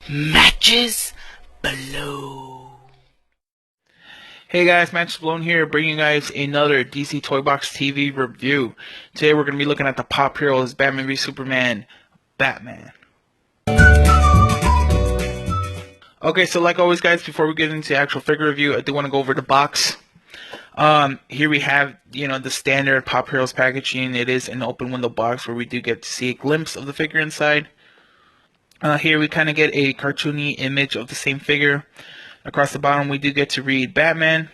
Matches below. Hey guys, Matches Balone here, bringing you guys another DC Toy Box TV review. Today we're going to be looking at the Pop Heroes Batman v Superman Batman. Okay, so like always guys, before we get into the actual figure review, I do want to go over the box. Here we have, the standard Pop Heroes packaging. It is an open window box where we do get to see a glimpse of the figure inside. Here we kind of get a cartoony image of the same figure. Across the bottom we do get to read Batman.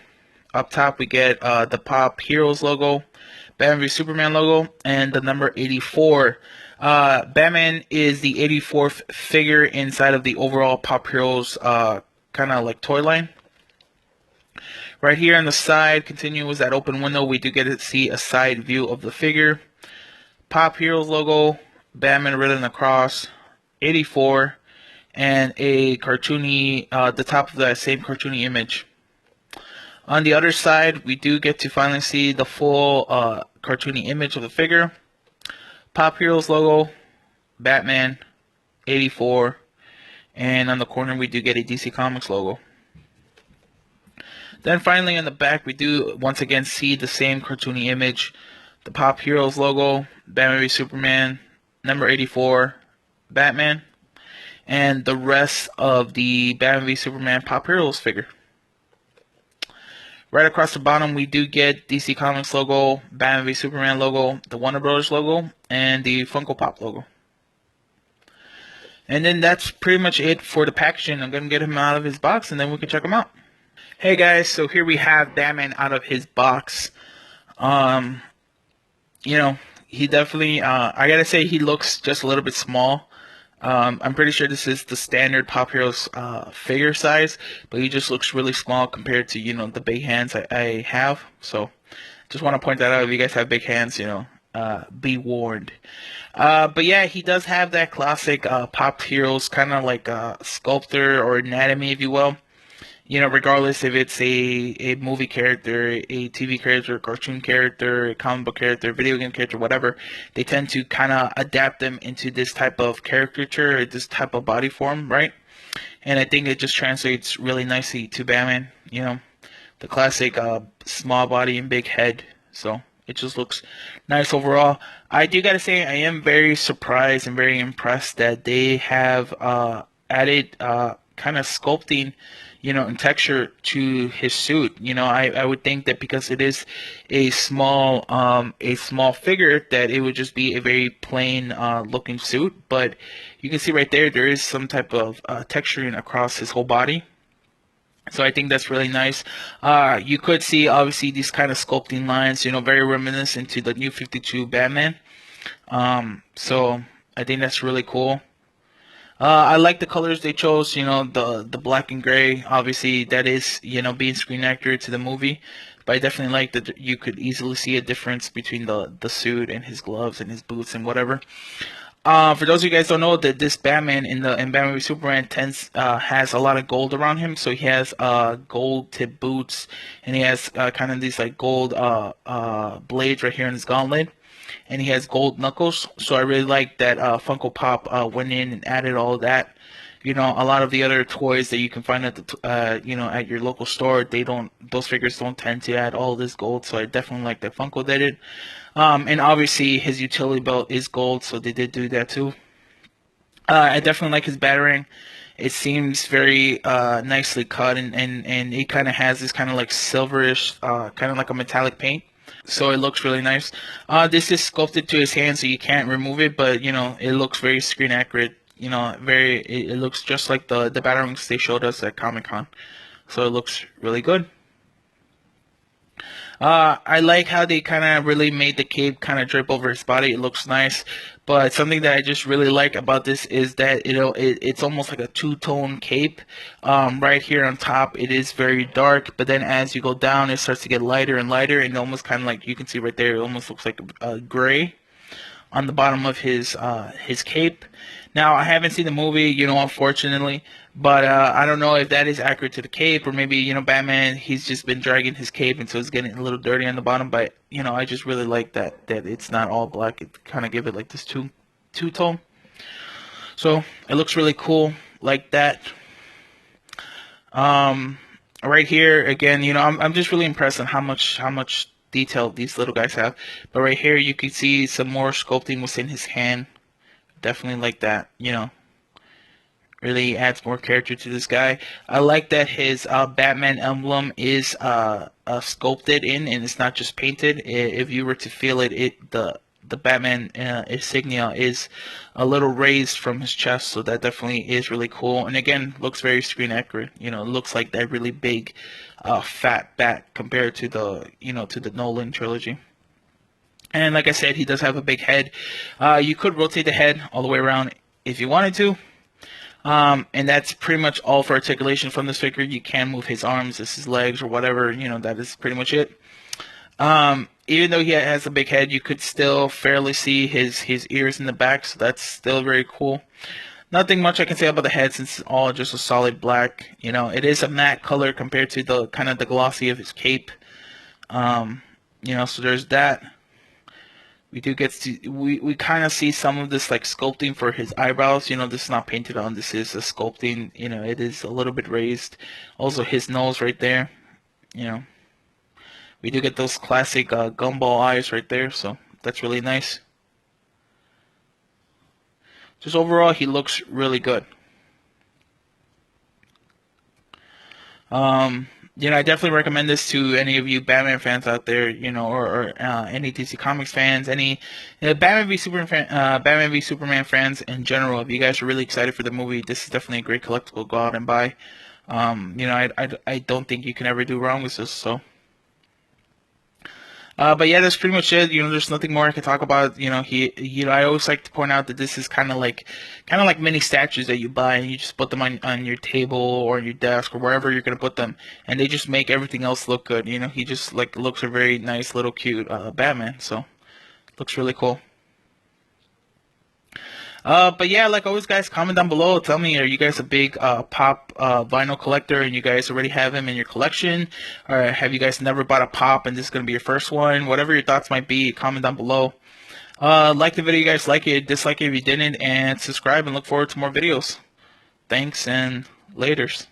Up top we get the Pop Heroes logo, Batman v Superman logo, and the number 84. Batman is the 84th figure inside of the overall Pop Heroes kind of like toy line. Right here on the side, continues that open window, we do get to see a side view of the figure. Pop Heroes logo, Batman written across, 84, and a cartoony, the top of that same cartoony image. On the other side, we do get to finally see the full cartoony image of the figure. Pop Heroes logo, Batman, 84, and on the corner we do get a DC Comics logo. Then finally on the back we do once again see the same cartoony image, the Pop Heroes logo, Batman v Superman, number 84, Batman, and the rest of the Batman v Superman Pop Heroes figure. Right across the bottom, we do get DC Comics logo, Batman v Superman logo, the Warner Brothers logo, and the Funko Pop logo. And then that's pretty much it for the packaging. I'm going to get him out of his box, and then we can check him out. Hey guys, so here we have Batman out of his box. He definitely, I gotta say, he looks just a little bit small. I'm pretty sure this is the standard Pop Heroes figure size, but he just looks really small compared to, the big hands I have. So just want to point that out. If you guys have big hands, be warned. But yeah, he does have that classic Pop Heroes kind of like sculptor or anatomy, if you will. Regardless if it's a movie character, a TV character, a cartoon character, a comic book character, video game character, whatever, they tend to kind of adapt them into this type of caricature, or this type of body form, right? And I think it just translates really nicely to Batman, the classic small body and big head. So it just looks nice overall. I do gotta say, I am very surprised and very impressed that they have added kind of sculpting, and texture to his suit. I would think that because it is a small figure, that it would just be a very plain looking suit. But you can see right there is some type of texturing across his whole body. So I think that's really nice. You could see obviously these kind of sculpting lines, very reminiscent to the New 52 Batman. So I think that's really cool. I like the colors they chose, the black and gray. Obviously, that is, being screen accurate to the movie. But I definitely like that you could easily see a difference between the suit and his gloves and his boots and whatever. For those of you guys who don't know, that this Batman in Batman v Superman has a lot of gold around him. So he has gold tip boots, and he has kind of these like gold blades right here in his gauntlet, and he has gold knuckles. So I really like that Funko Pop went in and added all of that. A lot of the other toys that you can find at at your local store, those figures don't tend to add all this gold. So I definitely like that Funko did it. And obviously his utility belt is gold, so they did do that too. I definitely like his batarang. It seems very nicely cut, and it kind of has this kind of like silverish, kind of like a metallic paint. So it looks really nice. This is sculpted to his hand, so you can't remove it, but it looks very screen accurate. It looks just like the batarangs they showed us at Comic Con. So it looks really good. I like how they kind of really made the cape kind of drip over his body. It looks nice. But something that I just really like about this is that, it's almost like a two-tone cape. Right here on top, it is very dark. But then as you go down, it starts to get lighter and lighter. And almost kind of like, you can see right there, it almost looks like a gray on the bottom of his cape. Now I haven't seen the movie, unfortunately, but I don't know if that is accurate to the cape, or maybe Batman, he's just been dragging his cape and so it's getting a little dirty on the bottom. But I just really like that it's not all black. It kind of give it like this two tone. So it looks really cool. like that. Um, right here again, I'm just really impressed on how much detail these little guys have. But right here, you can see some more sculpting within his hand. Definitely like that. Really adds more character to this guy. I like that his Batman emblem is sculpted in, and it's not just painted. If you were to feel it, the Batman insignia is a little raised from his chest, so that definitely is really cool. And again, looks very screen accurate. It looks like that really big, fat bat compared to the Nolan trilogy. And like I said, he does have a big head. You could rotate the head all the way around if you wanted to. And that's pretty much all for articulation from this figure. You can move his arms, his legs, or whatever. That is pretty much it. Even though he has a big head, you could still fairly see his ears in the back, so that's still very cool. Nothing much I can say about the head since it's all just a solid black. It is a matte color compared to the kind of the glossy of his cape. So there's that. We do get to we kind of see some of this like sculpting for his eyebrows. This is not painted on. This is a sculpting. It is a little bit raised. Also, his nose right there. You know, we do get those classic gumball eyes right there. So that's really nice. Just overall, he looks really good. Um, I definitely recommend this to any of you Batman fans out there, or any DC Comics fans, any Batman v Superman fans in general. If you guys are really excited for the movie, this is definitely a great collectible. Go out and buy. I don't think you can ever do wrong with this. So. But yeah, that's pretty much it. There's nothing more I can talk about. I always like to point out that this is kind of like mini statues that you buy and you just put them on your table or your desk or wherever you're gonna put them, and they just make everything else look good. He just like looks a very nice little cute Batman. So looks really cool. But yeah, like always, guys, comment down below. Tell me, are you guys a big pop vinyl collector and you guys already have him in your collection? Or have you guys never bought a pop and this is going to be your first one? Whatever your thoughts might be, comment down below. Like the video, you guys like it, dislike it if you didn't, and subscribe and look forward to more videos. Thanks and laters.